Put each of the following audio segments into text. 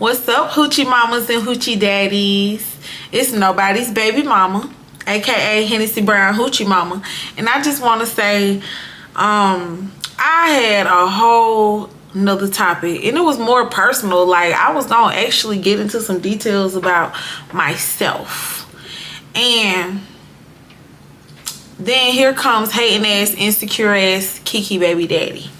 What's up, hoochie mamas and hoochie daddies? It's nobody's baby mama, aka Hennessy Brown Hoochie Mama. And I just want to say, I had a whole nother topic, and it was more personal. Like, I was gonna actually get into some details about myself, and then here comes hating ass, insecure ass Keke baby daddy.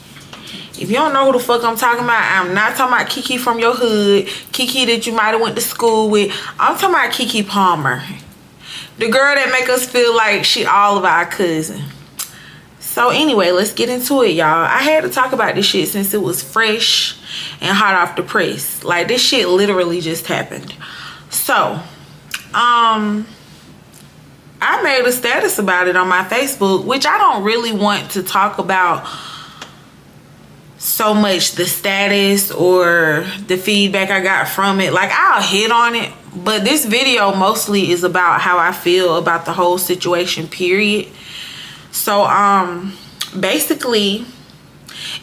If you don't know who the fuck I'm talking about, I'm not talking about Keke from your hood, Keke that you might have went to school with. I'm talking about Keke Palmer, the girl that make us feel like she all of our cousin. So anyway, let's get into it, y'all. I had to talk about this shit since it was fresh and hot off the press. Like, this shit literally just happened. So, I made a status about it on my Facebook, which I don't really want to talk about so much the status or the feedback I got from it. Like, I'll hit on it, but this video mostly is about how I feel about the whole situation, period. So basically,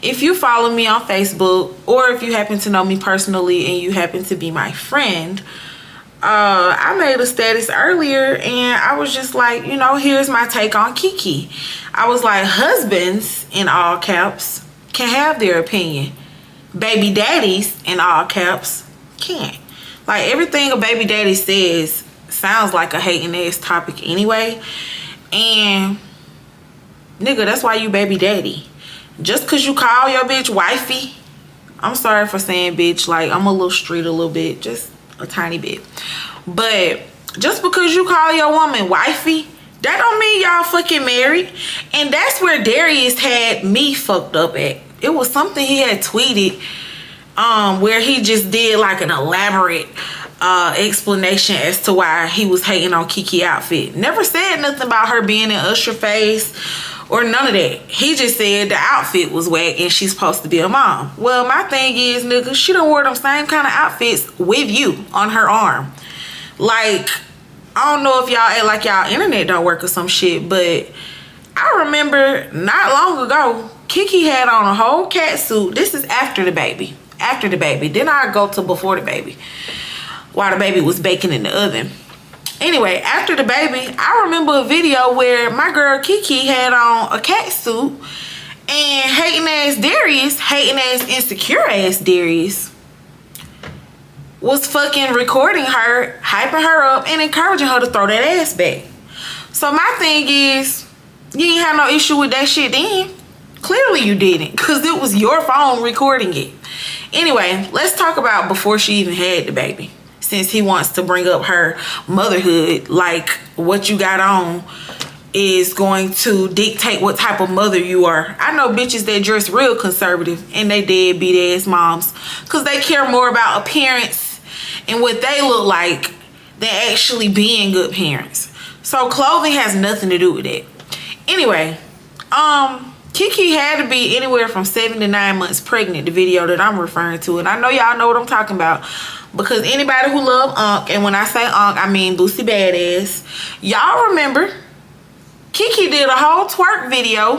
if you follow me on Facebook, or if you happen to know me personally and you happen to be my friend, I made a status earlier and I was just like, you know, here's my take on Keke. I was like, husbands, in all caps, can have their opinion. Baby daddies, in all caps, can't. Like, everything a baby daddy says sounds like a hating ass topic anyway. And nigga, that's why you baby daddy. Just cause you call your bitch wifey, I'm sorry for saying bitch, like, I'm a little street a little bit, just a tiny bit. But just because you call your woman wifey, that don't mean y'all fucking married. And that's where Darius had me fucked up at. It was something he had tweeted where he just did like an elaborate explanation as to why he was hating on Keke outfit. Never said nothing about her being in Usher face or none of that. He just said the outfit was whack and she's supposed to be a mom. Well, my thing is, nigga, she done wore them same kind of outfits with you on her arm. Like, I don't know if y'all act like y'all internet don't work or some shit, but I remember not long ago, Keke had on a whole cat suit. This is after the baby. After the baby. Then I go to before the baby, while the baby was baking in the oven. Anyway, after the baby, I remember a video where my girl Keke had on a cat suit, and hating ass Darius, hating ass insecure ass Darius, was fucking recording her, hyping her up, and encouraging her to throw that ass back. So my thing is, you ain't have no issue with that shit then. Clearly you didn't, because it was your phone recording it. Anyway, let's talk about before she even had the baby, since he wants to bring up her motherhood, like what you got on is going to dictate what type of mother you are. I know bitches that dress real conservative and they deadbeat ass moms because they care more about appearance and what they look like than actually being good parents. So clothing has nothing to do with it. Anyway, Keke had to be anywhere from 7 to 9 months pregnant, the video that I'm referring to. And I know y'all know what I'm talking about, because anybody who love Unc, and when I say Unc, I mean Boosie Badass, y'all remember Keke did a whole twerk video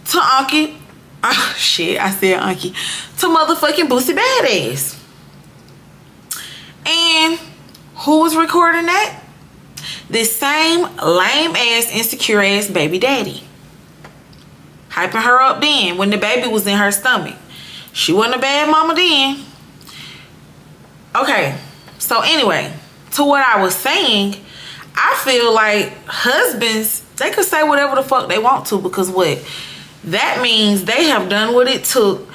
to Unky. Oh shit, I said Unky. To motherfucking Boosie Badass. And who was recording that? This same lame ass, insecure ass baby daddy. Hyping her up then when the baby was in her stomach. She wasn't a bad mama then. Okay, so anyway, to what I was saying, I feel like husbands, they could say whatever the fuck they want to, because what? That means they have done what it took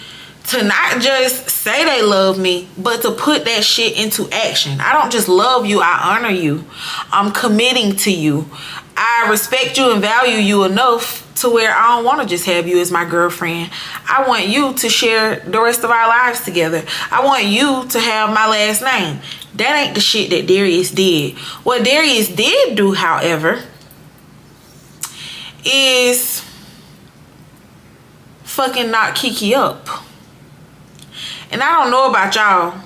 to not just say they love me, but to put that shit into action. I don't just love you, I honor you. I'm committing to you. I respect you and value you enough to where I don't want to just have you as my girlfriend. I want you to share the rest of our lives together. I want you to have my last name. That ain't the shit that Darius did. What Darius did do, however, is fucking knock Keke up. And I don't know about y'all,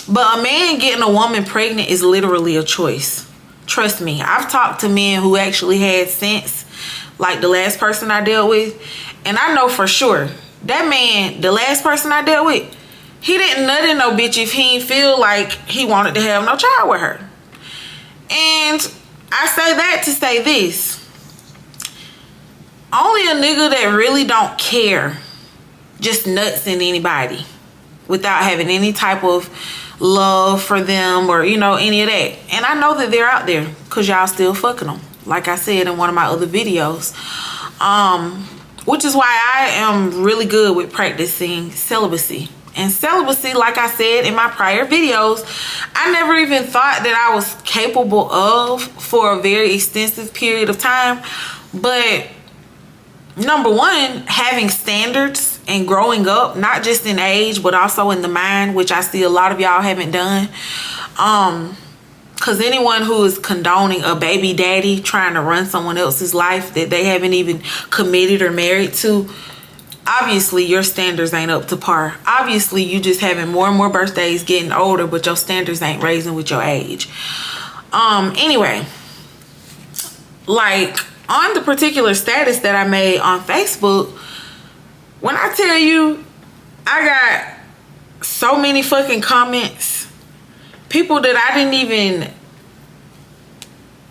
but a man getting a woman pregnant is literally a choice. Trust me, I've talked to men who actually had sense, like the last person I dealt with, and I know for sure that man, the last person I dealt with, He didn't nut in no bitch if he didn't feel like he wanted to have no child with her. And I say that to say this. Only a nigga that really don't care just nuts in anybody without having any type of love for them or, you know, any of that. And I know that they're out there because y'all still fucking them. Like I said in one of my other videos. Which is why I am really good with practicing celibacy. And celibacy, like I said in my prior videos, I never even thought that I was capable of for a very extensive period of time. But number one, having standards and growing up, not just in age, but also in the mind, which I see a lot of y'all haven't done. Because anyone who is condoning a baby daddy trying to run someone else's life that they haven't even committed or married to, obviously your standards ain't up to par. Obviously you just having more and more birthdays, getting older, but your standards ain't raising with your age. Anyway, like on the particular status that I made on Facebook, when I tell you I got so many fucking comments, people that I didn't even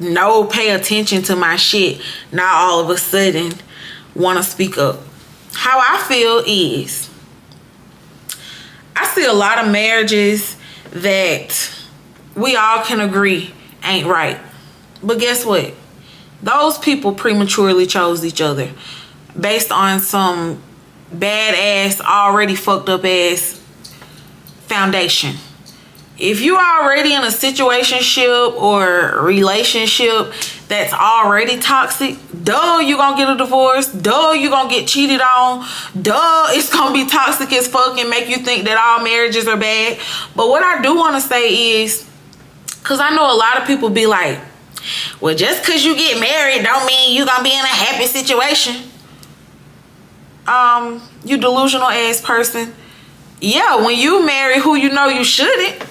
know pay attention to my shit, now all of a sudden want to speak up. How I feel is, I see a lot of marriages that we all can agree ain't right. But guess what? Those people prematurely chose each other based on some badass, already fucked up ass foundation. If you already in a situationship or relationship that's already toxic, duh, you gonna get a divorce, duh, you gonna get cheated on, duh, it's gonna be toxic as fuck and make you think that all marriages are bad. But what I do want to say is, because I know a lot of people be like, well, just because you get married don't mean you gonna be in a happy situation. You delusional ass person. Yeah, when you marry who you know you shouldn't,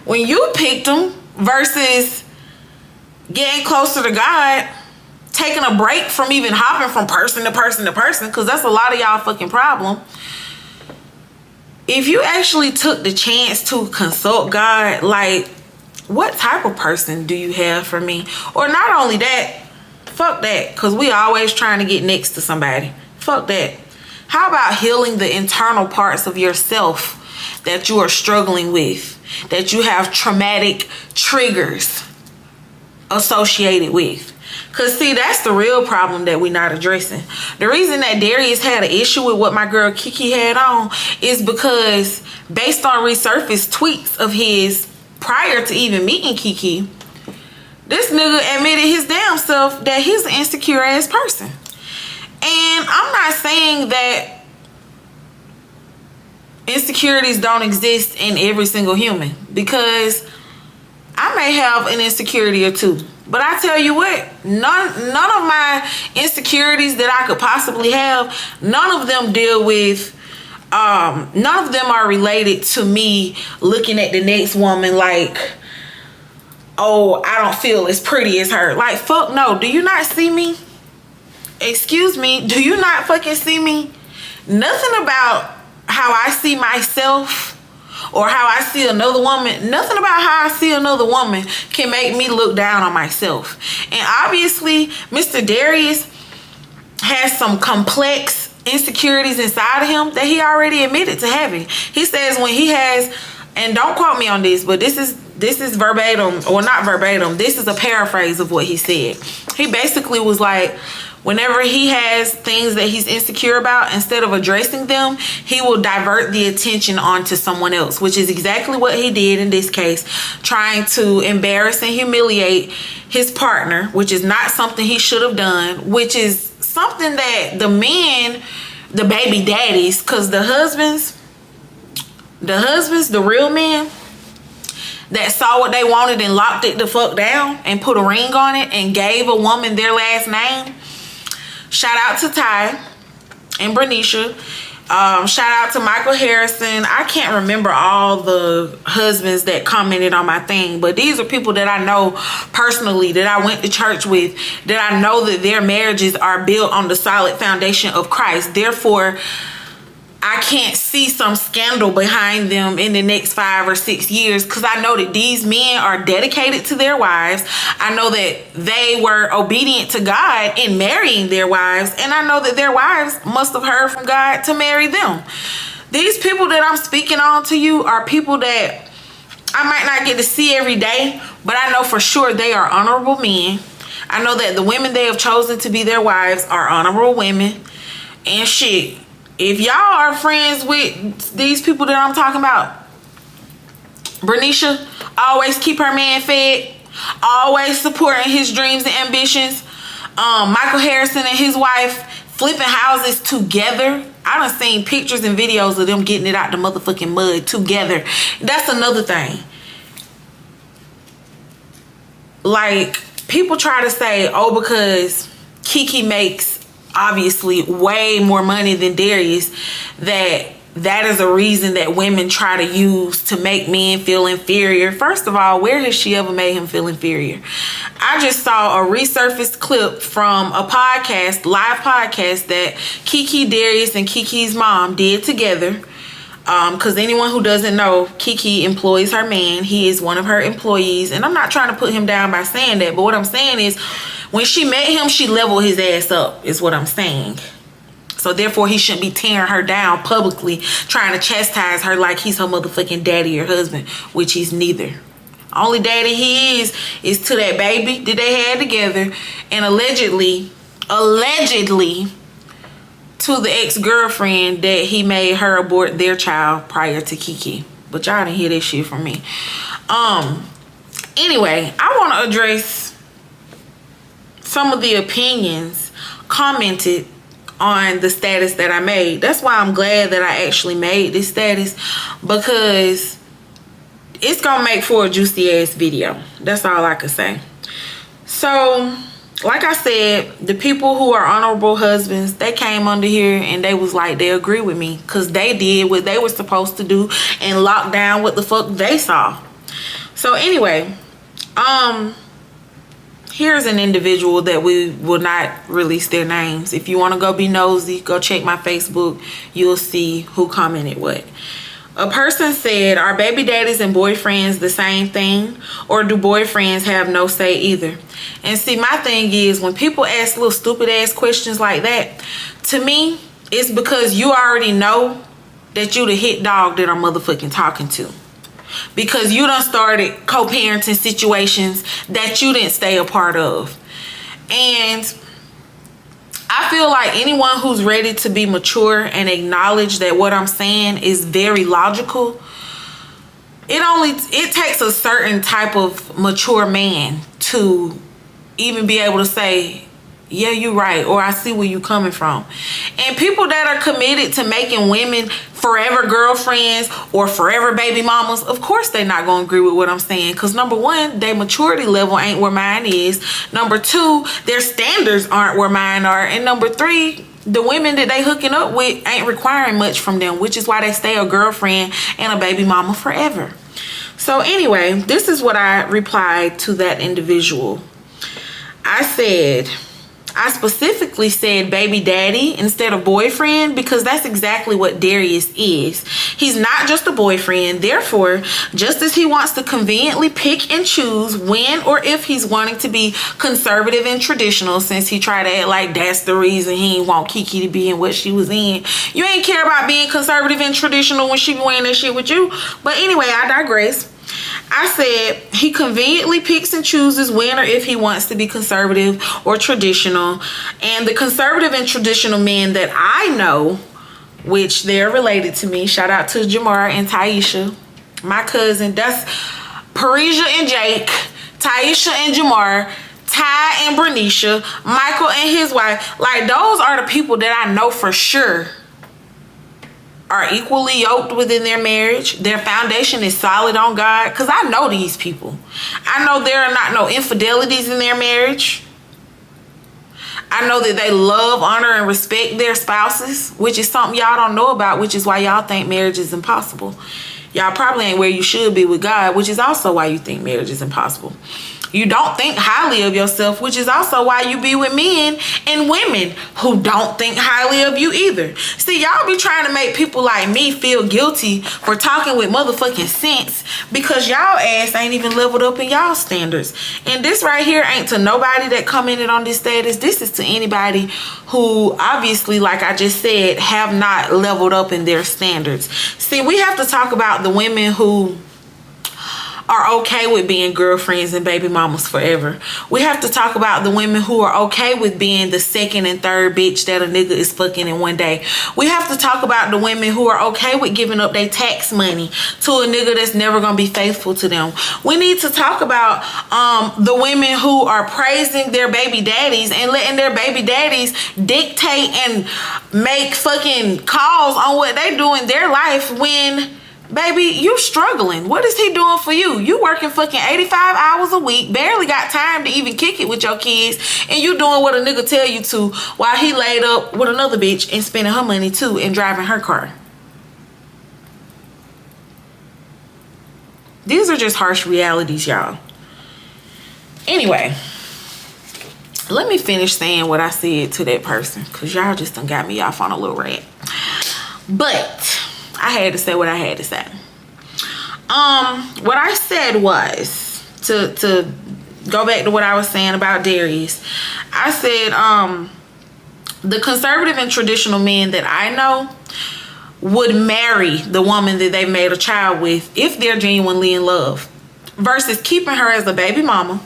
when you picked them versus getting closer to God, taking a break from even hopping from person to person to person, because that's a lot of y'all fucking problem. If you actually took the chance to consult God, like, what type of person do you have for me? Or not only that, fuck that, because we always trying to get next to somebody. Fuck that. How about healing the internal parts of yourself that you are struggling with, that you have traumatic triggers associated with? Because see, that's the real problem that we're not addressing. The reason that Darius had an issue with what my girl Keke had on is because based on resurfaced tweets of his prior to even meeting Keke, this nigga admitted his damn self that he's an insecure ass person. And I'm not saying that insecurities don't exist in every single human, because I may have an insecurity or two. But I tell you what, none of my insecurities that I could possibly have, none of them deal with, none of them are related to me looking at the next woman like, oh, I don't feel as pretty as her. Like, fuck no. Do you not see me? Excuse me. Do you not fucking see me? Nothing about how I see myself or how I see another woman, nothing about how I see another woman can make me look down on myself. And obviously, Mr. Darius has some complex insecurities inside of him that he already admitted to having. He says when he has, and don't quote me on this, but this is verbatim, or not verbatim, this is a paraphrase of what he said. He basically was like, whenever he has things that he's insecure about, instead of addressing them, he will divert the attention onto someone else, which is exactly what he did in this case, trying to embarrass and humiliate his partner, which is not something he should have done, which is something that the men, the baby daddies, because the husbands, the real men that saw what they wanted and locked it the fuck down and put a ring on it and gave a woman their last name. Shout out to Ty and Bernicia. Shout out to Michael Harrison. I can't remember all the husbands that commented on my thing, but these are people that I know personally, that I went to church with, that I know that their marriages are built on the solid foundation of Christ. Therefore, I can't see some scandal behind them in the next 5 or 6 years, because I know that these men are dedicated to their wives. I know that they were obedient to God in marrying their wives, and I know that their wives must have heard from God to marry them. These people that I'm speaking on to you are people that I might not get to see every day, but I know for sure they are honorable men. I know that the women they have chosen to be their wives are honorable women. And shit, if y'all are friends with these people that I'm talking about, Bernicia always keep her man fed, always supporting his dreams and ambitions. Michael Harrison and his wife flipping houses together. I done seen pictures and videos of them getting it out the motherfucking mud together. That's another thing. Like, people try to say, oh, because Keke makes obviously way more money than Darius, that is a reason that women try to use to make men feel inferior. First of all, where has she ever made him feel inferior? I just saw a resurfaced clip from a podcast, live podcast, that Keke, Darius, and Keke's mom did together. Because anyone who doesn't know, Keke employs her man. He is one of her employees. And I'm not trying to put him down by saying that, but what I'm saying is, when she met him, she leveled his ass up, is what I'm saying. So therefore, he shouldn't be tearing her down publicly, trying to chastise her like he's her motherfucking daddy or husband, which he's neither. Only daddy he is to that baby that they had together, and allegedly to the ex-girlfriend that he made her abort their child prior to Keke. But y'all didn't hear this shit from me. Anyway, I want to address some of the opinions commented on the status that I made. That's why I'm glad that I actually made this status, because it's gonna make for a juicy ass video. That's all I can say. So, like I said, the people who are honorable husbands, they came under here and they was like, they agree with me, because they did what they were supposed to do and locked down what the fuck they saw. So anyway, here's an individual that we will not release their names. If you want to go be nosy, go check my Facebook. You'll see who commented what. A person said, are baby daddies and boyfriends the same thing? Or do boyfriends have no say either? And see, my thing is, when people ask little stupid ass questions like that, to me, it's because you already know that you the hit dog that I'm motherfucking talking to. Because you done started co-parenting situations that you didn't stay a part of. And I feel like anyone who's ready to be mature and acknowledge that what I'm saying is very logical, it takes a certain type of mature man to even be able to say, yeah, you're right, or I see where you're coming from. And people that are committed to making women forever girlfriends or forever baby mamas, of course they're not going to agree with what I'm saying, because number one, their maturity level ain't where mine is. Number two, their standards aren't where mine are. And number three, the women that they hooking up with ain't requiring much from them, which is why they stay a girlfriend and a baby mama forever. So anyway, this is what I replied to that individual. I specifically said baby daddy instead of boyfriend, because that's exactly what Darius is. He's not just a boyfriend. Therefore, just as he wants to conveniently pick and choose when or if he's wanting to be conservative and traditional, since he tried to act like that's the reason he didn't want Keke to be in what she was in. You ain't care about being conservative and traditional when she be wearing that shit with you. But anyway, I digress. I said he conveniently picks and chooses when or if he wants to be conservative or traditional. And the conservative and traditional men that I know, which they're related to me, shout out to Jamar and Taisha, my cousin. That's Parisia and Jake, Taisha and Jamar, Ty and Bernicia, Michael and his wife. Like, those are the people that I know for sure are equally yoked within their marriage. Their foundation is solid on God, because I know these people. I know there are not no infidelities in their marriage. I know that they love, honor, and respect their spouses, which is something y'all don't know about, which is why y'all think marriage is impossible. Y'all probably ain't where you should be with God, which is also why you think marriage is impossible. You don't think highly of yourself, which is also why you be with men and women who don't think highly of you either. See, y'all be trying to make people like me feel guilty for talking with motherfucking sense because y'all ass ain't even leveled up in y'all standards. And this right here ain't to nobody that commented on this status. This is to anybody who obviously, like I just said, have not leveled up in their standards. See, we have to talk about the women who are okay with being girlfriends and baby mamas forever. We have to talk about the women who are okay with being the second and third bitch that a nigga is fucking in one day. We have to talk about the women who are okay with giving up their tax money to a nigga that's never gonna be faithful to them. We need to talk about the women who are praising their baby daddies and letting their baby daddies dictate and make fucking calls on what they do in their life when, baby, you struggling. What is he doing for you? You working fucking 85 hours a week, barely got time to even kick it with your kids, and you doing what a nigga tell you to while he laid up with another bitch and spending her money too and driving her car. These are just harsh realities, y'all. Anyway, let me finish saying what I said to that person, because y'all just done got me off on a little rant. But I had to say what I had to say. What I said was, to go back to what I was saying about Darius, I said the conservative and traditional men that I know would marry the woman that they made a child with if they're genuinely in love, versus keeping her as a baby mama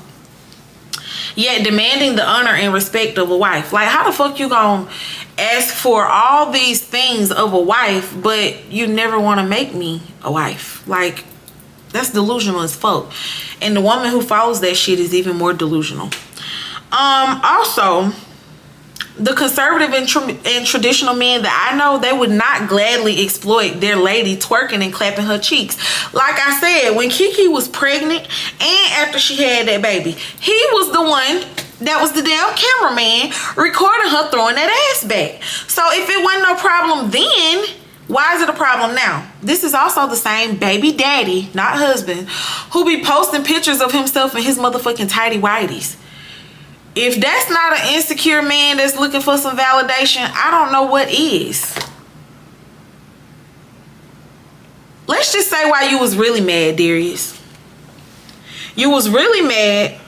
yet demanding the honor and respect of a wife. Like, how the fuck you gonna ask for all these things of a wife, but you never want to make me a wife? Like, that's delusional as fuck. And the woman who follows that shit is even more delusional. Also, the conservative and traditional men that I know, they would not gladly exploit their lady twerking and clapping her cheeks. Like I said, when Keke was pregnant and after she had that baby, he was the one that was the damn cameraman recording her throwing that ass back. So if it wasn't no problem then, why is it a problem now? This is also the same baby daddy, not husband, who be posting pictures of himself in his motherfucking tighty whities. If that's not an insecure man that's looking for some validation, I don't know what is. Let's just say why you was really mad, Darius. You was really mad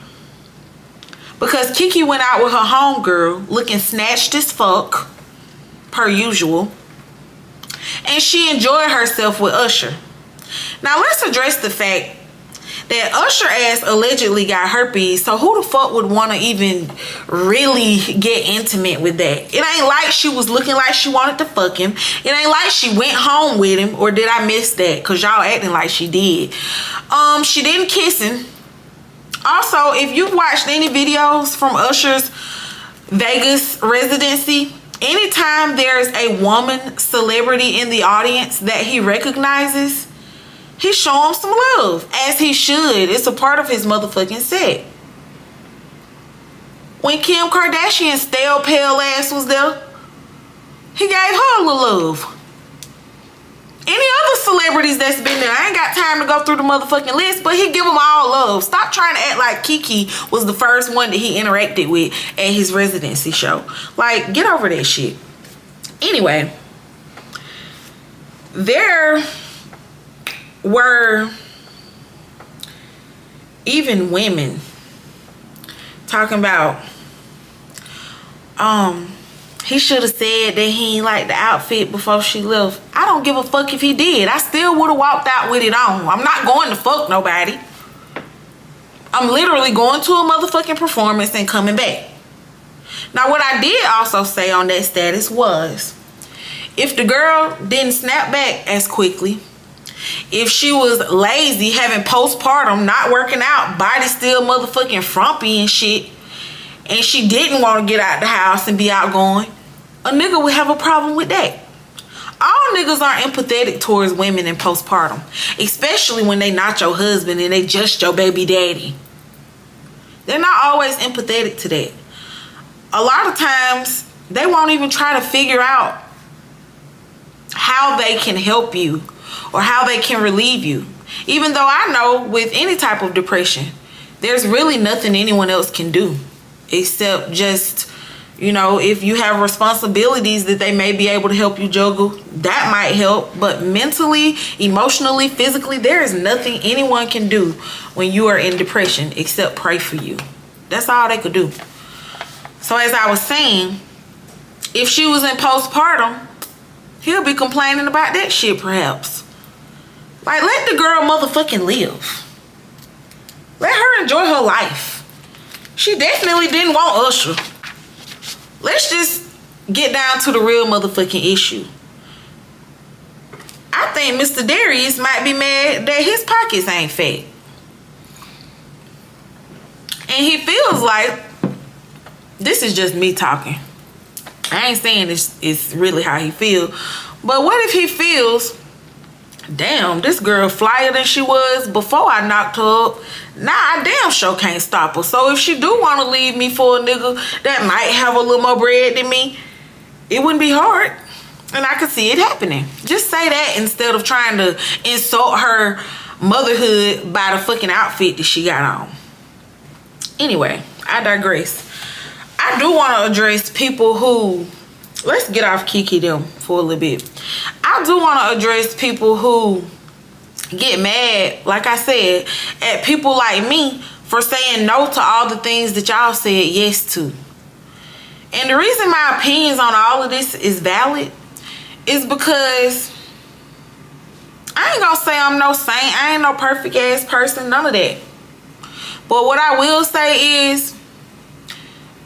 because Keke went out with her homegirl looking snatched as fuck, per usual, and she enjoyed herself with Usher. Now let's address the fact that Usher ass allegedly got herpes, so who the fuck would want to even really get intimate with that? It ain't like she was looking like she wanted to fuck him. It ain't like she went home with him, or did I miss that? Because y'all acting like she did. She didn't kiss him. Also, if you've watched any videos from Usher's Vegas residency, anytime there's a woman celebrity in the audience that he recognizes, he show him some love, as he should. It's a part of his motherfucking set. When Kim Kardashian's stale pale ass was there, he gave her a little love. Any other celebrities that's been there, I ain't got time to go through the motherfucking list, but he give them all love. Stop trying to act like Keke was the first one that he interacted with at his residency show. Like, get over that shit. Anyway, there were even women talking about he should have said that he ain't like the outfit before she left. I don't give a fuck if he did. I still would have walked out with it on. I'm not going to fuck nobody. I'm literally going to a motherfucking performance and coming back. Now, what I did also say on that status was, if the girl didn't snap back as quickly, if she was lazy, having postpartum, not working out, body still motherfucking frumpy and shit, and she didn't want to get out the house and be outgoing, a nigga would have a problem with that. All niggas aren't empathetic towards women in postpartum, especially when they not your husband and they just your baby daddy. They're not always empathetic to that. A lot of times, they won't even try to figure out how they can help you or how they can relieve you. Even though I know with any type of depression, there's really nothing anyone else can do except just, you know, if you have responsibilities that they may be able to help you juggle, that might help. But mentally, emotionally, physically, there is nothing anyone can do when you are in depression except pray for you. That's all they could do. So as I was saying, if she was in postpartum, he'll be complaining about that shit perhaps. Like, let the girl motherfucking live. Let her enjoy her life. She definitely didn't want Usher. Let's just get down to the real motherfucking issue. I think Mr. Darius might be mad that his pockets ain't fat. And he feels like, this is just me talking. I ain't saying it's really how he feels. But what if he feels, damn, this girl flyer than she was before I knocked her up. Nah, I damn sure can't stop her. So if she do want to leave me for a nigga that might have a little more bread than me, it wouldn't be hard. And I could see it happening. Just say that instead of trying to insult her motherhood by the fucking outfit that she got on. Anyway, I digress. I do want to address people who, let's get off Keke them for a little bit. I do want to address people who get mad, like I said, at people like me for saying no to all the things that y'all said yes to. And the reason my opinions on all of this is valid is because I ain't gonna say I'm no saint. I ain't no perfect ass person, none of that. But what I will say is,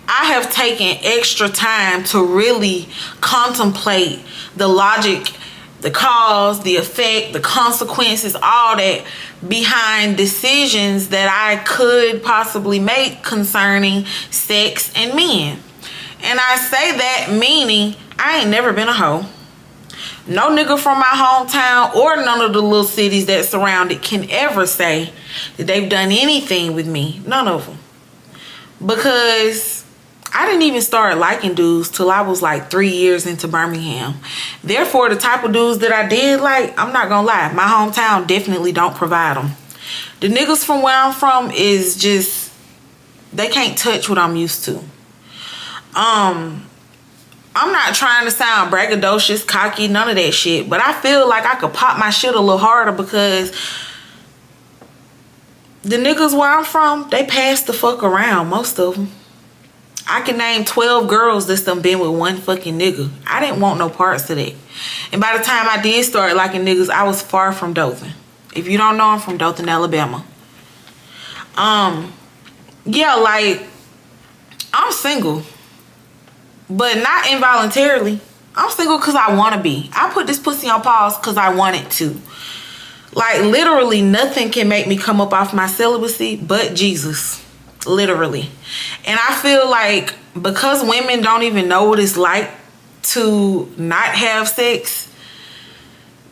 I have taken extra time to really contemplate the logic, the cause, the effect, the consequences, all that behind decisions that I could possibly make concerning sex and men. And I say that meaning I ain't never been a hoe. No nigga from my hometown or none of the little cities that surround it can ever say that they've done anything with me. None of them. Because I didn't even start liking dudes till I was like 3 years into Birmingham. Therefore, the type of dudes that I did like, I'm not gonna lie, my hometown definitely don't provide them. The niggas from where I'm from is just, they can't touch what I'm used to. I'm not trying to sound braggadocious, cocky, none of that shit, but I feel like I could pop my shit a little harder because the niggas where I'm from, they pass the fuck around, most of them. I can name 12 girls that's done been with one fucking nigga. I didn't want no parts of that. And by the time I did start liking niggas, I was far from Dothan. If you don't know, I'm from Dothan, Alabama. Yeah, like, I'm single. But not involuntarily. I'm single because I want to be. I put this pussy on pause because I want it to. Like, literally nothing can make me come up off my celibacy but Jesus. Literally. And I feel like because women don't even know what it's like to not have sex,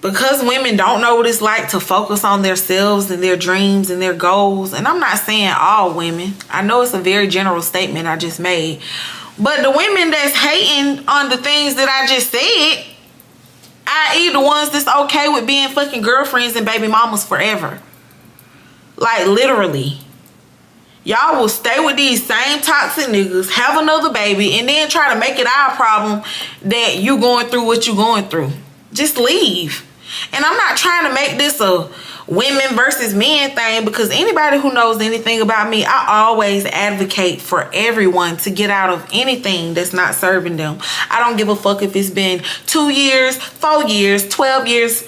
because women don't know what it's like to focus on themselves and their dreams and their goals, and I'm not saying all women, I know it's a very general statement I just made, but the women that's hating on the things that I just said, i.e. the ones that's okay with being fucking girlfriends and baby mamas forever, like literally, y'all will stay with these same toxic niggas, have another baby, and then try to make it our problem that you going through what you going through. Just leave. And I'm not trying to make this a women versus men thing, because anybody who knows anything about me, I always advocate for everyone to get out of anything that's not serving them. I don't give a fuck if it's been 2 years, 4 years, 12 years,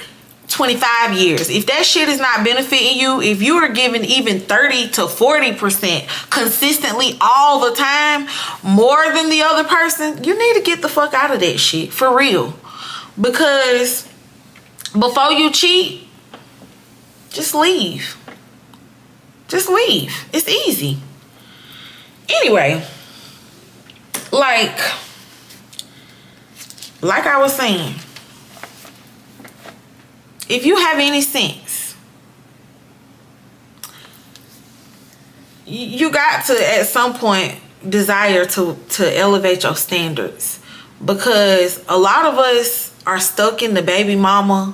25 years. If that shit is not benefiting you, if you are giving even 30 to 40% consistently all the time, more than the other person, you need to get the fuck out of that shit, for real. Because before you cheat, just leave. Just leave. It's easy. Anyway, like I was saying, if you have any sense, you got to at some point desire to elevate your standards, because a lot of us are stuck in the baby mama,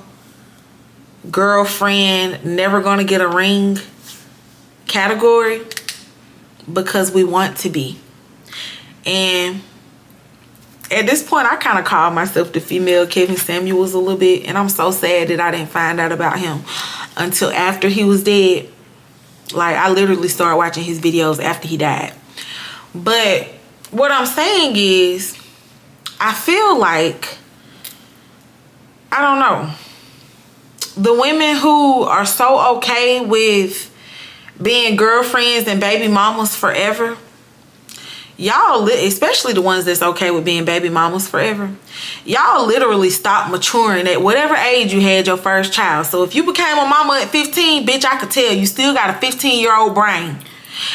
girlfriend, never gonna get a ring category. because we want to be. And at this point, I kind of call myself the female Kevin Samuels a little bit. And I'm so sad that I didn't find out about him until after he was dead. Like, I literally started watching his videos after he died. But what I'm saying is, I feel like, I don't know, the women who are so okay with being girlfriends and baby mamas forever, y'all, especially the ones that's okay with being baby mamas forever, y'all literally stop maturing at whatever age you had your first child. So if you became a mama at 15, bitch, I could tell you still got a 15-year-old brain.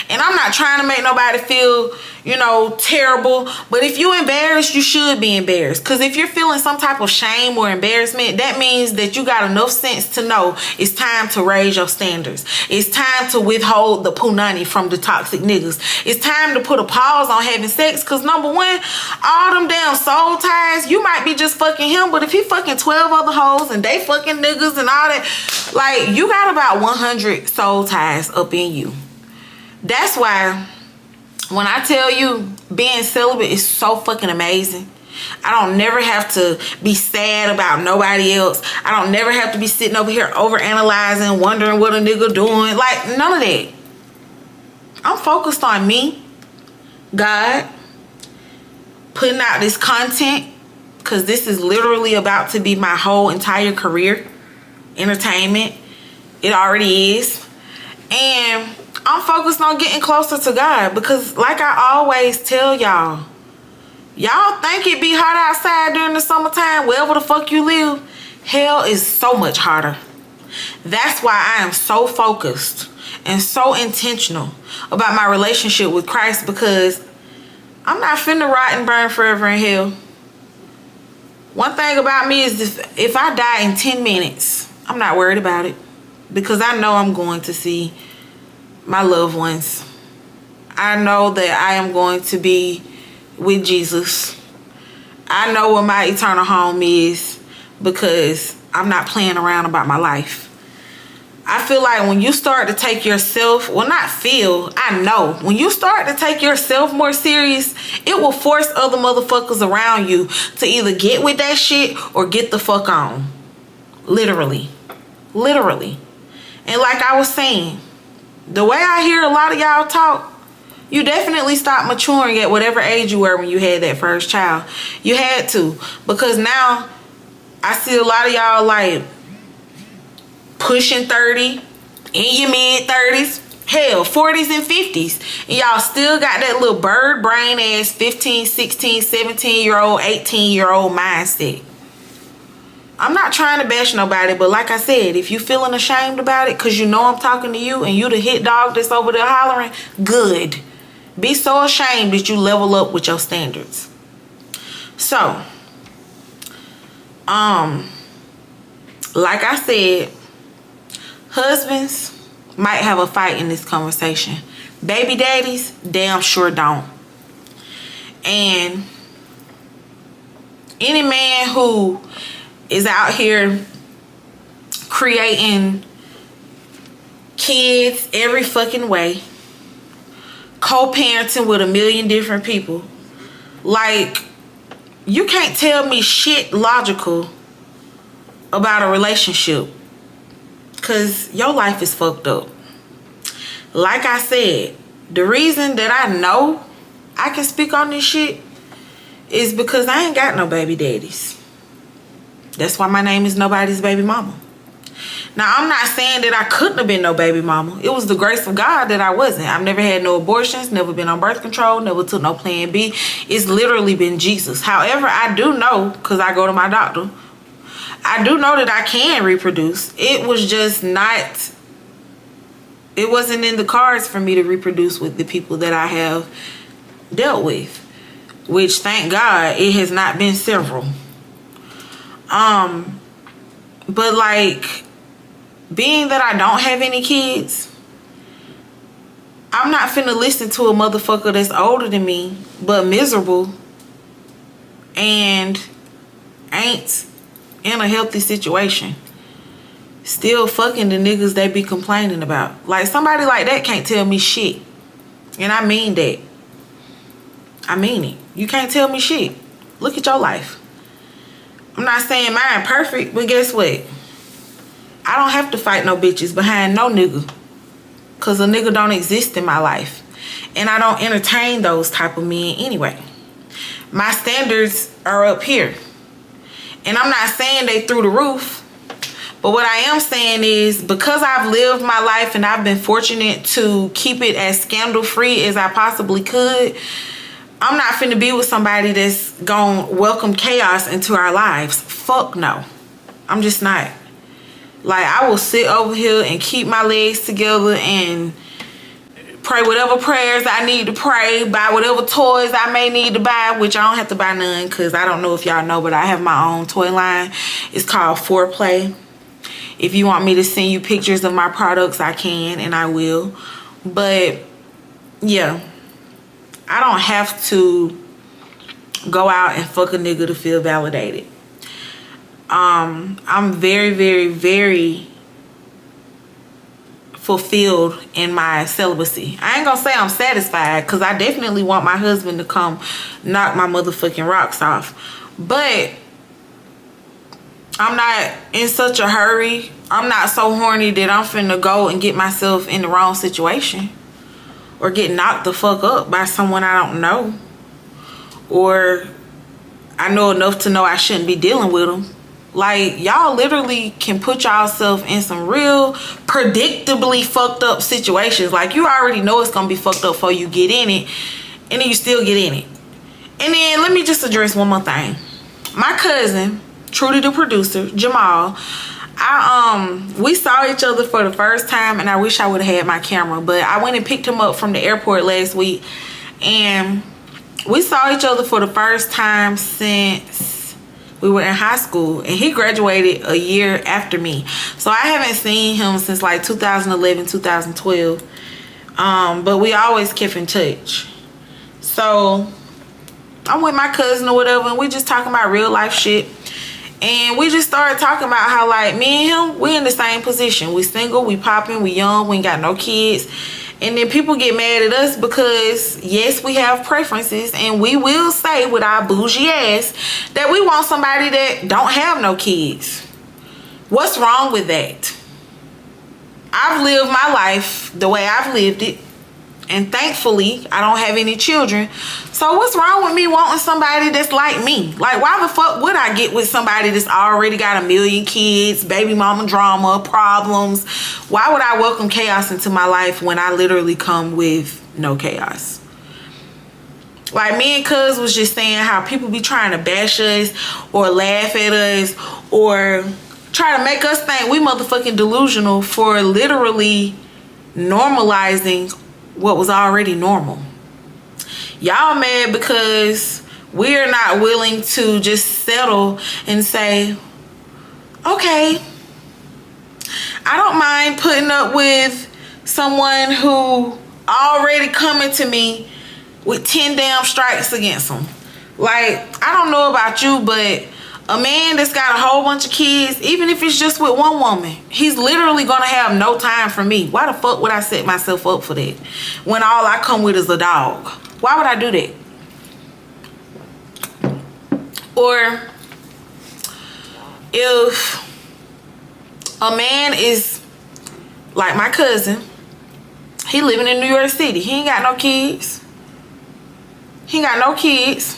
And I'm not trying to make nobody feel, you know, terrible. But if you embarrassed, you should be embarrassed. Because if you're feeling some type of shame or embarrassment, that means that you got enough sense to know it's time to raise your standards. It's time to withhold the punani from the toxic niggas. It's time to put a pause on having sex. Because number one, all them damn soul ties, you might be just fucking him. But if he fucking 12 other hoes and they fucking niggas and all that, like, you got about 100 soul ties up in you. That's why when I tell you being celibate is so fucking amazing. I don't never have to be sad about nobody else. I don't never have to be sitting over here overanalyzing, wondering what a nigga doing. Like, none of that. I'm focused on me, God, putting out this content, because this is literally about to be my whole entire career. Entertainment. It already is. And I'm focused on getting closer to God, because like I always tell y'all, y'all think it be hot outside during the summertime, wherever the fuck you live. Hell is so much hotter. That's why I am so focused and so intentional about my relationship with Christ, because I'm not finna rot and burn forever in hell. One thing about me is if I die in 10 minutes, I'm not worried about it, because I know I'm going to see my loved ones. I know that I am going to be with Jesus. I know what my eternal home is, because I'm not playing around about my life. I feel like when you start to take yourself, well, not feel, I know, when you start to take yourself more serious, it will force other motherfuckers around you to either get with that shit or get the fuck on. Literally. Literally. And like I was saying, the way I hear a lot of y'all talk, you definitely stopped maturing at whatever age you were when you had that first child. You had to. Because now, I see a lot of y'all like pushing 30, in your mid-30s, hell, 40s and 50s. And y'all still got that little bird brain ass 15, 16, 17-year-old, 18-year-old mindset. I'm not trying to bash nobody, but like I said, if you feeling ashamed about it because you know I'm talking to you and you the hit dog that's over there hollering, good. Be so ashamed that you level up with your standards. So, like I said, husbands might have a fight in this conversation. Baby daddies, damn sure don't. And any man who is out here creating kids every fucking way, co-parenting with a million different people, like, you can't tell me shit logical about a relationship, because your life is fucked up. Like I said, the reason that I know I can speak on this shit is because I ain't got no baby daddies. That's why my name is Nobody's Baby Mama. Now, I'm not saying that I couldn't have been no baby mama. It was the grace of God that I wasn't. I've never had no abortions, never been on birth control, never took no Plan B. It's literally been Jesus. However, I do know, because I go to my doctor, I do know that I can reproduce. It was just not, it wasn't in the cards for me to reproduce with the people that I have dealt with. Which, thank God, it has not been several. But like, being that I don't have any kids, I'm not finna listen to a motherfucker that's older than me, but miserable, and ain't in a healthy situation, still fucking the niggas they be complaining about. Like, somebody like that can't tell me shit. And I mean that. I mean it. You can't tell me shit. Look at your life. I'm not saying mine perfect, but guess what? I don't have to fight no bitches behind no nigga. Because a nigga don't exist in my life. And I don't entertain those type of men anyway. My standards are up here. And I'm not saying they through the roof. But what I am saying is, because I've lived my life and I've been fortunate to keep it as scandal free as I possibly could, I'm not finna be with somebody that's gonna welcome chaos into our lives. Fuck no. I'm just not. Like, I will sit over here and keep my legs together and pray whatever prayers I need to pray, buy whatever toys I may need to buy, which I don't have to buy none because I don't know if y'all know, but I have my own toy line. It's called Foreplay. If you want me to send you pictures of my products, I can and I will. But yeah, I don't have to go out and fuck a nigga to feel validated. I'm very, very, very fulfilled in my celibacy. I ain't gonna say I'm satisfied because I definitely want my husband to come knock my motherfucking rocks off. But I'm not in such a hurry. I'm not so horny that I'm finna go and get myself in the wrong situation or get knocked the fuck up by someone I don't know, or I know enough to know I shouldn't be dealing with them. Like, y'all literally can put yourself in some real predictably fucked up situations. Like, you already know it's gonna be fucked up before you get in it, and then you still get in it. And then let me just address one more thing. My cousin, Trudy the producer, Jamal, we saw each other for the first time, and I wish I would have had my camera, but I went and picked him up from the airport last week, and we saw each other for the first time since we were in high school, and he graduated a year after me. So I haven't seen him since like 2011, 2012. But we always kept in touch. So I'm with my cousin or whatever, and we just talking about real life shit. And we just started talking about how, like, me and him, we in the same position. We single, we popping, we young, we ain't got no kids. And then people get mad at us because, yes, we have preferences, and we will say with our bougie ass that we want somebody that don't have no kids. What's wrong with that? I've lived my life the way I've lived it, and thankfully I don't have any children. So what's wrong with me wanting somebody that's like me? Like, why the fuck would I get with somebody that's already got a million kids, baby mama drama, problems? Why would I welcome chaos into my life when I literally come with no chaos? Like, me and Cuz was just saying how people be trying to bash us or laugh at us or try to make us think we motherfucking delusional for literally normalizing what was already normal. Y'all mad because we're not willing to just settle and say, okay, I don't mind putting up with someone who already coming to me with 10 damn strikes against them. Like, I don't know about you, but a man that's got a whole bunch of kids, even if it's just with one woman, he's literally gonna have no time for me. Why the fuck would I set myself up for that when all I come with is a dog? Why would I do that? Or if a man is like my cousin, he living in New York City, he ain't got no kids. He ain't got no kids.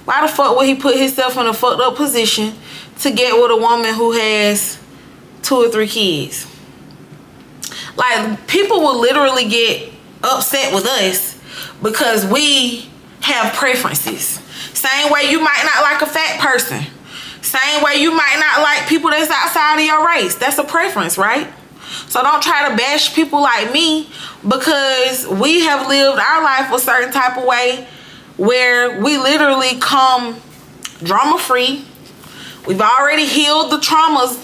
Why the fuck would he put himself in a fucked up position to get with a woman who has 2 or 3 kids? Like, people will literally get upset with us because we have preferences. Same way you might not like a fat person. Same way you might not like people that's outside of your race. That's a preference, right? So don't try to bash people like me because we have lived our life a certain type of way where we literally come drama free. We've already healed the traumas.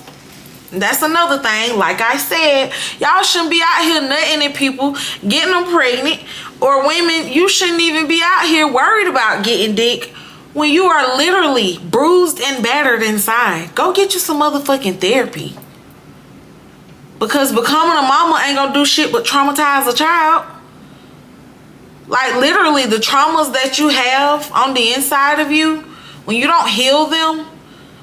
That's another thing. Like I said, y'all shouldn't be out here nutting at people, getting them pregnant, or women, you shouldn't even be out here worried about getting dick when you are literally bruised and battered inside. Go get you some motherfucking therapy. Because becoming a mama ain't gonna do shit but traumatize a child. Like literally the traumas that you have on the inside of you, when you don't heal them,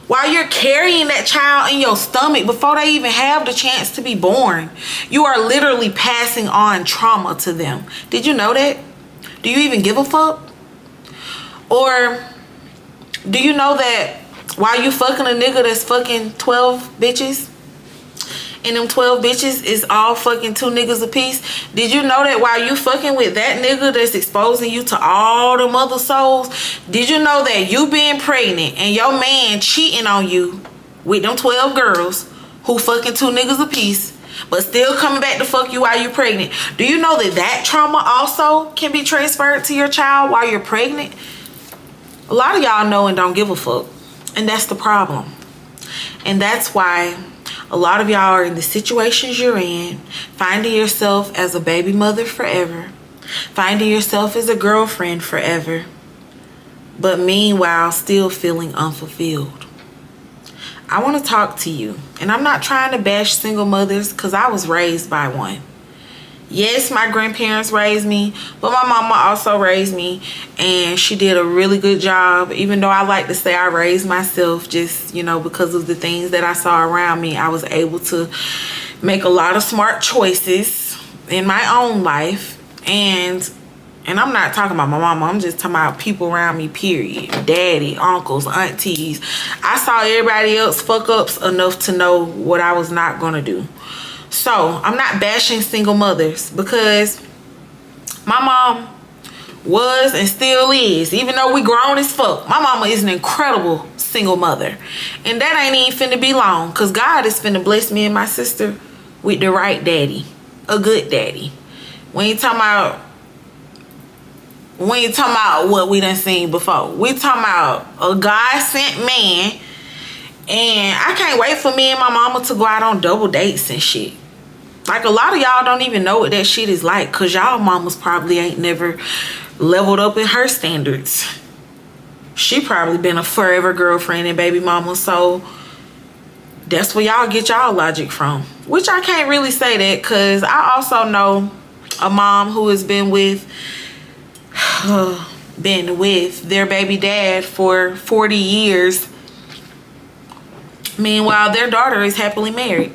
while you're carrying that child in your stomach before they even have the chance to be born, you are literally passing on trauma to them. Did you know that? Do you even give a fuck? Or do you know that while you fucking a nigga that's fucking 12 bitches, and them 12 bitches is all fucking 2 niggas apiece? Did you know that while you fucking with that nigga that's exposing you to all them other souls, did you know that you being pregnant and your man cheating on you with them 12 girls who fucking 2 niggas apiece, but still coming back to fuck you while you're pregnant? Do you know that that trauma also can be transferred to your child while you're pregnant? A lot of y'all know and don't give a fuck, and that's the problem. And that's why a lot of y'all are in the situations you're in, finding yourself as a baby mother forever, finding yourself as a girlfriend forever, but meanwhile still feeling unfulfilled. I want to talk to you, and I'm not trying to bash single mothers because I was raised by one. Yes, my grandparents raised me, but my mama also raised me, and she did a really good job. Even though I like to say I raised myself, just, you know, because of the things that I saw around me, I was able to make a lot of smart choices in my own life. And I'm not talking about my mama, I'm just talking about people around me, period. Daddy, uncles, aunties. I saw everybody else fuck ups enough to know what I was not gonna do. So I'm not bashing single mothers, because my mom was and still is, even though we grown as fuck, my mama is an incredible single mother. And that ain't even finna be long, because God is finna bless me and my sister with the right daddy, a good daddy. We ain't talking about what we done seen before. We talking about a God sent man. And I can't wait for me and my mama to go out on double dates and shit. Like, a lot of y'all don't even know what that shit is like, because y'all mamas probably ain't never leveled up in her standards. She probably been a forever girlfriend and baby mama, so that's where y'all get y'all logic from. Which I can't really say that, because I also know a mom who has been with their baby dad for 40 years. Meanwhile, their daughter is happily married.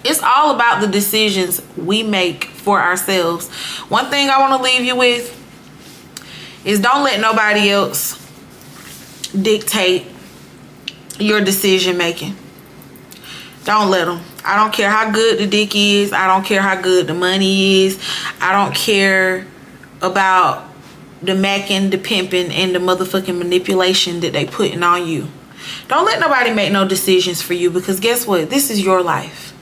It's all about the decisions we make for ourselves. One thing I want to leave you with is don't let nobody else dictate your decision making. Don't let them. I don't care how good the dick is. I don't care how good the money is. I don't care about the macking, the pimping, and the motherfucking manipulation that they putting on you. Don't let nobody make no decisions for you, because guess what? This is your life.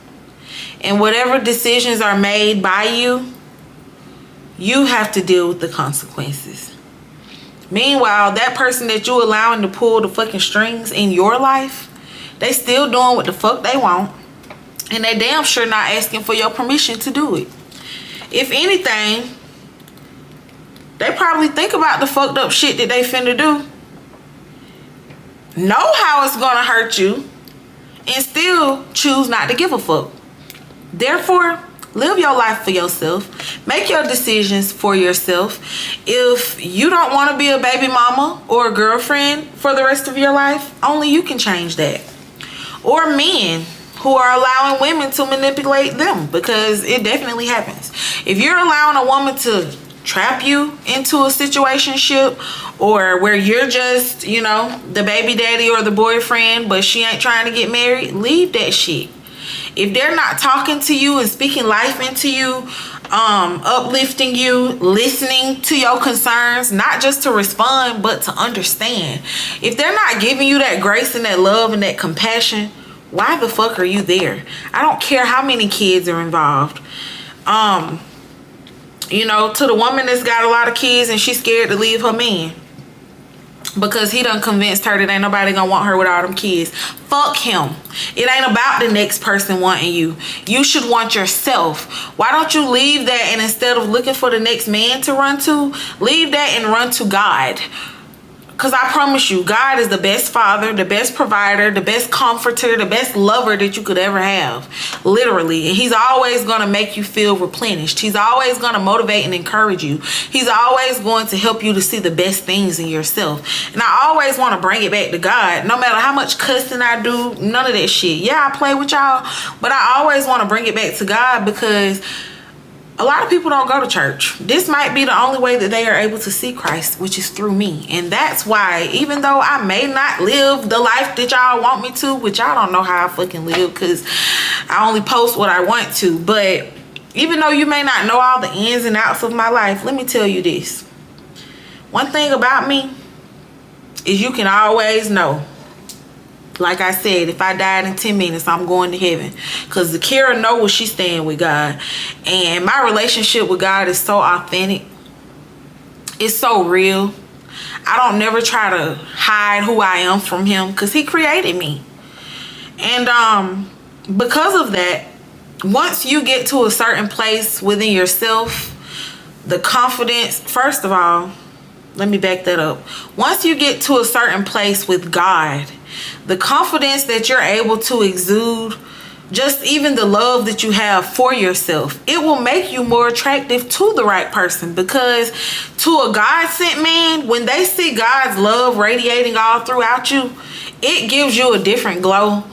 And whatever decisions are made by you, you have to deal with the consequences. Meanwhile, that person that you allowing to pull the fucking strings in your life, they still doing what the fuck they want. And they damn sure not asking for your permission to do it. If anything, they probably think about the fucked up shit that they finna do, know how it's gonna hurt you, and still choose not to give a fuck. Therefore, live your life for yourself. Make your decisions for yourself. If you don't want to be a baby mama or a girlfriend for the rest of your life, only you can change that. Or men who are allowing women to manipulate them, because it definitely happens. If you're allowing a woman to trap you into a situationship, or where you're just, you know, the baby daddy or the boyfriend, but she ain't trying to get married, leave that shit. If they're not talking to you and speaking life into you, uplifting you, listening to your concerns, not just to respond, but to understand. If they're not giving you that grace and that love and that compassion, why the fuck are you there? I don't care how many kids are involved. You know, to the woman that's got a lot of kids and she's scared to leave her man because he done convinced her that ain't nobody gonna want her with all them kids. Fuck him. It ain't about the next person wanting you. You should want yourself. Why don't you leave that, and instead of looking for the next man to run to, leave that and run to God. Because I promise you, God is the best father, the best provider, the best comforter, the best lover that you could ever have. Literally. And he's always going to make you feel replenished. He's always going to motivate and encourage you. He's always going to help you to see the best things in yourself. And I always want to bring it back to God. No matter how much cussing I do, none of that shit. Yeah, I play with y'all, but I always want to bring it back to God, because a lot of people don't go to church. This might be the only way that they are able to see Christ, which is through me. And that's why, even though I may not live the life that y'all want me to, which y'all don't know how I fucking live, because I only post what I want to. But even though you may not know all the ins and outs of my life, let me tell you this. One thing about me is you can always know. Like I said, if I died in 10 minutes, I'm going to heaven. Because Zakira know where she's staying with God. And my relationship with God is so authentic. It's so real. I don't never try to hide who I am from him, because he created me. And because of that, once you get to a certain place within yourself, the confidence, first of all, let me back that up. Once you get to a certain place with God, the confidence that you're able to exude, just even the love that you have for yourself, it will make you more attractive to the right person. Because to a God-sent man, when they see God's love radiating all throughout you, it gives you a different glow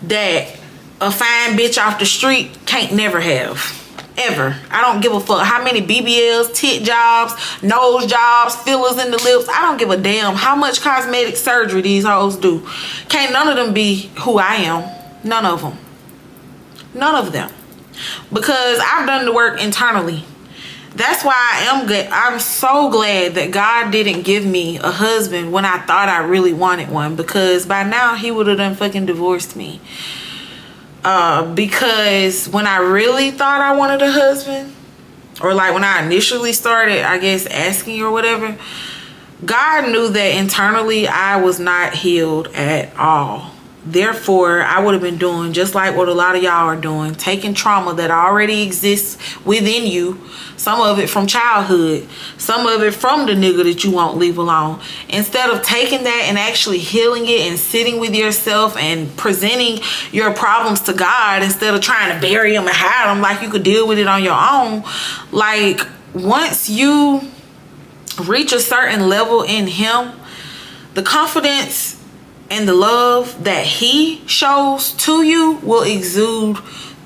that a fine bitch off the street can't never have. Ever. I don't give a fuck how many BBLs, tit jobs, nose jobs, fillers in the lips. I don't give a damn how much cosmetic surgery these hoes do. Can't none of them be who I am. None of them. None of them. Because I've done the work internally. That's why I'm so glad that God didn't give me a husband when I thought I really wanted one. Because by now he would have done fucking divorced me. Because when I really thought I wanted a husband, or like when I initially started, I guess, asking or whatever, God knew that internally I was not healed at all. Therefore, I would have been doing just like what a lot of y'all are doing, taking trauma that already exists within you, some of it from childhood, some of it from the nigga that you won't leave alone. Instead of taking that and actually healing it and sitting with yourself and presenting your problems to God, instead of trying to bury them and hide them like you could deal with it on your own. Like, once you reach a certain level in him, the confidence and the love that he shows to you will exude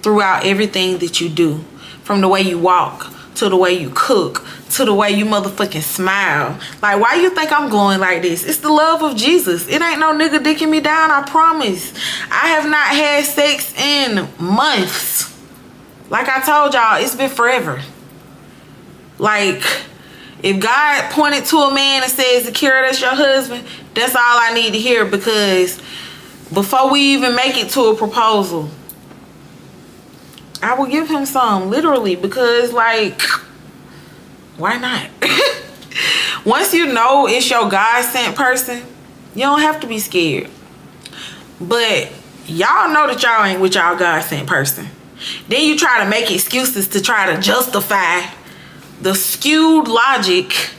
throughout everything that you do. From the way you walk, to the way you cook, to the way you motherfucking smile. Like, why you think I'm glowing like this? It's the love of Jesus. It ain't no nigga dicking me down, I promise. I have not had sex in months. Like I told y'all, it's been forever. Like, if God pointed to a man and says, Zakira, that's your husband, that's all I need to hear. Because before we even make it to a proposal, I will give him some, literally. Because, like, why not? Once you know it's your God-sent person, you don't have to be scared. But y'all know that y'all ain't with y'all God-sent person. Then you try to make excuses to try to justify the skewed logic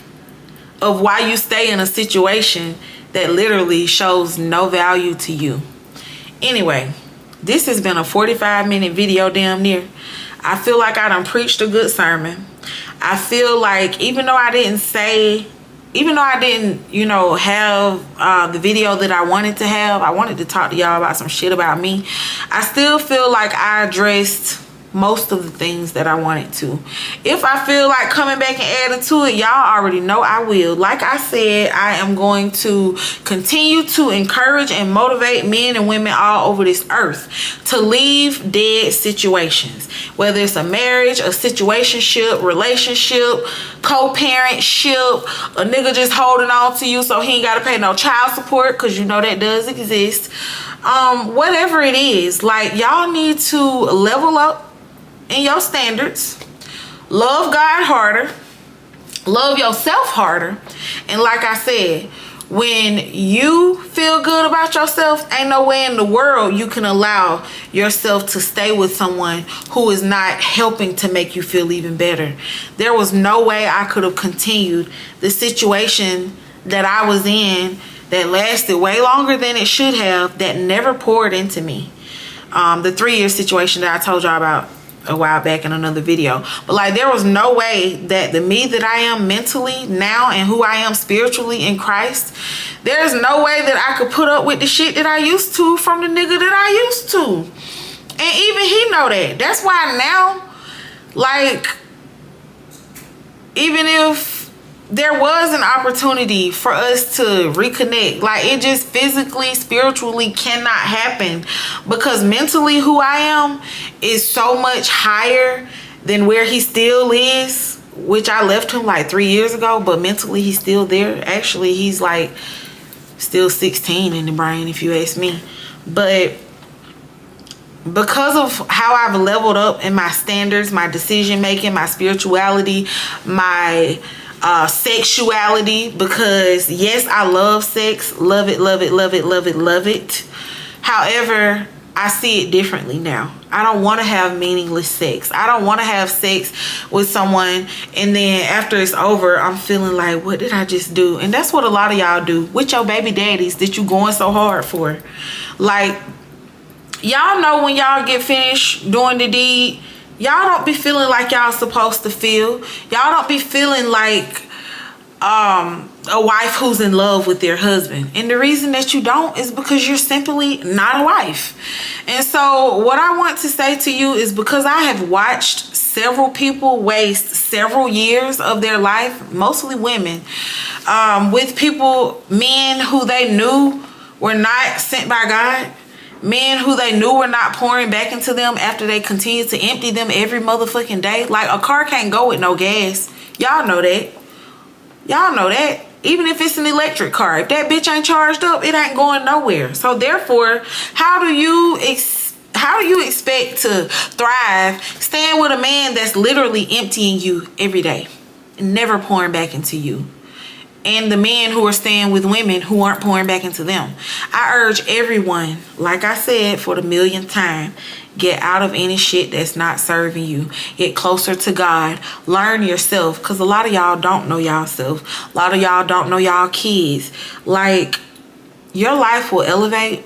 of why you stay in a situation that literally shows no value to you. Anyway, this has been a 45-minute video, damn near. I feel like I done preached a good sermon. I feel like even though I didn't, you know, have the video that I wanted to have, I wanted to talk to y'all about some shit about me, I still feel like I addressed most of the things that I wanted to. If I feel like coming back and adding to it, y'all already know I will. Like I said, I am going to continue to encourage and motivate men and women all over this earth to leave dead situations. Whether it's a marriage, a situationship, relationship, co-parentship, a nigga just holding on to you so he ain't gotta pay no child support, because you know that does exist. Whatever it is, like, y'all need to level up in your standards, love God harder, love yourself harder. And like I said, when you feel good about yourself, ain't no way in the world you can allow yourself to stay with someone who is not helping to make you feel even better. There was no way I could have continued the situation that I was in that lasted way longer than it should have, that never poured into me. The 3-year situation that I told y'all about a while back in another video. But like, there was no way that the me that I am mentally now and who I am spiritually in Christ, there's no way that I could put up with the shit that I used to from the nigga that I used to. And even he know that. That's why now, like, even if there was an opportunity for us to reconnect, like, it just physically, spiritually cannot happen, because mentally who I am is so much higher than where he still is, which I left him like 3 years ago, but mentally he's still there. Actually, he's like still 16 in the brain, if you ask me. But because of how I've leveled up in my standards, my decision making, my spirituality, my sexuality, because yes, I love sex, love it, love it, love it, love it, love it. However, I see it differently now. I don't want to have meaningless sex. I don't want to have sex with someone and then after it's over, I'm feeling like, what did I just do? And that's what a lot of y'all do with your baby daddies that you going so hard for. Like, y'all know when y'all get finished doing the deed, y'all don't be feeling like y'all supposed to feel. Y'all don't be feeling like a wife who's in love with their husband. And the reason that you don't is because you're simply not a wife. And so what I want to say to you is, because I have watched several people waste several years of their life, mostly women, with people, men who they knew were not sent by God. Men who they knew were not pouring back into them after they continued to empty them every motherfucking day. Like, a car can't go with no gas. Y'all know that. Y'all know that. Even if it's an electric car, if that bitch ain't charged up, it ain't going nowhere. So therefore, how do you expect to thrive staying with a man that's literally emptying you every day and never pouring back into you? And the men who are staying with women who aren't pouring back into them. I urge everyone, like I said for the millionth time, get out of any shit that's not serving you. Get closer to God. Learn yourself, because a lot of y'all don't know yourself. A lot of y'all don't know y'all kids. Like, your life will elevate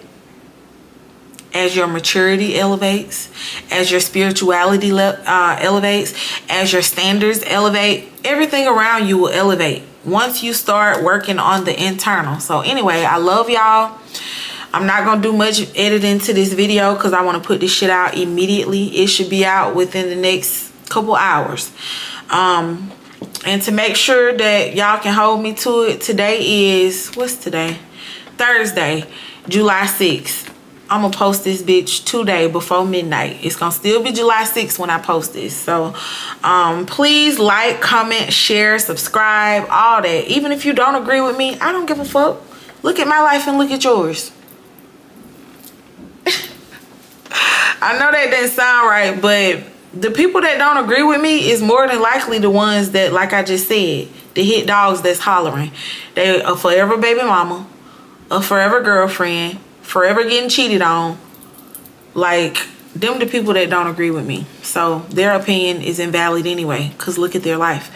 as your maturity elevates, as your spirituality elevates, as your standards elevate. Everything around you will elevate once you start working on the internal. So anyway, I love y'all. I'm not gonna do much editing to this video because I want to put this shit out immediately. It should be out within the next couple hours. And to make sure that y'all can hold me to it, today is, what's today? Thursday, July 6th. I'm gonna post this bitch today before midnight. It's gonna still be July 6th when I post this. So please like, comment, share, subscribe, all that. Even if you don't agree with me, I don't give a fuck. Look at my life and look at yours. I know that didn't sound right, but the people that don't agree with me is more than likely the ones that, like I just said, the hit dogs that's hollering. They a forever baby mama, a forever girlfriend, forever getting cheated on. Like, them the people that don't agree with me. So their opinion is invalid anyway, because look at their life.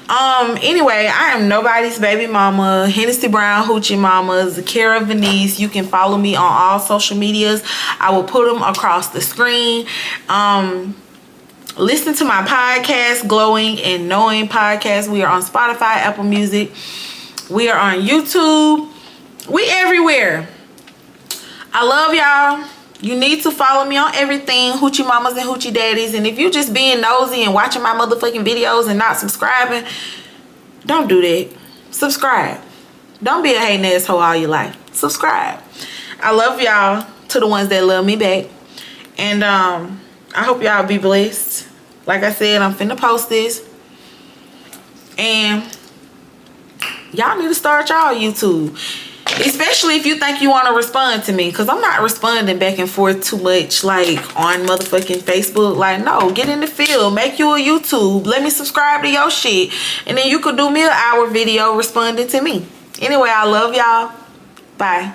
Anyway, I am nobody's baby mama. Hennessy Brown Hoochie Mama, Zakara Venice. You can follow me on all social medias. I will put them across the screen. Listen to my podcast, Glowing and Knowing Podcast. We are on Spotify, Apple Music. We are on YouTube. We everywhere. I love y'all. You need to follow me on everything, Hoochie Mamas and Hoochie Daddies. And if you just being nosy and watching my motherfucking videos and not subscribing, don't do that. Subscribe. Don't be a hating asshole all your life. Subscribe. I love y'all, to the ones that love me back. And I hope y'all be blessed. Like I said, I'm finna post this. And y'all need to start y'all YouTube. Especially if you think you want to respond to me, because I'm not responding back and forth too much like on motherfucking Facebook. Like, no, get in the field, make you a YouTube, let me subscribe to your shit, and then you could do me an hour video responding to me. Anyway, I love y'all. Bye.